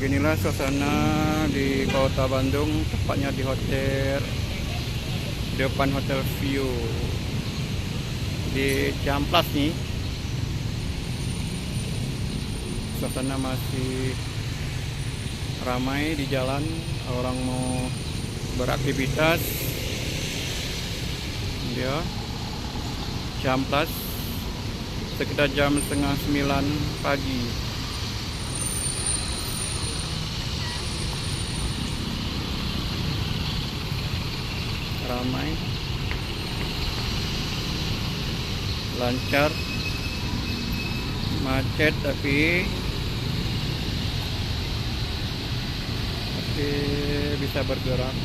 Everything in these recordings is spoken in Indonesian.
Beginilah suasana di kota Bandung, tepatnya di hotel, depan Hotel View di Ciamplas nih. Suasana masih ramai di jalan, orang mau beraktivitas. Dia Ciamplas sekitar jam setengah 9 pagi. Ramai, lancar, macet tapi bisa bergerak.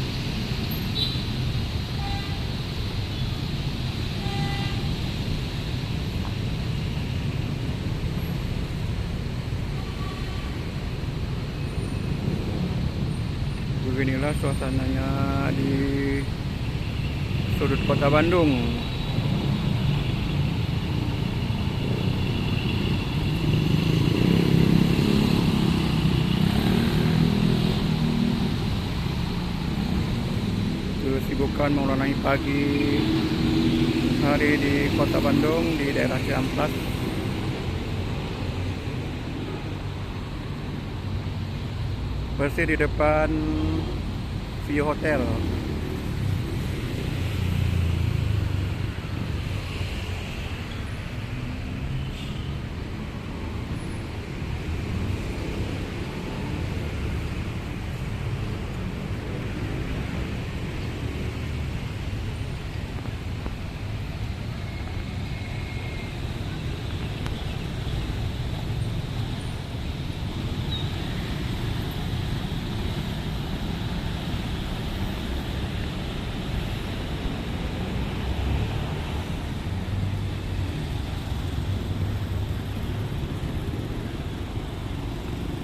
Beginilah suasananya di sudut kota Bandung. Kesibukan mulai pagi hari di kota Bandung, di daerah Ciamplas. Persis di depan View Hotel.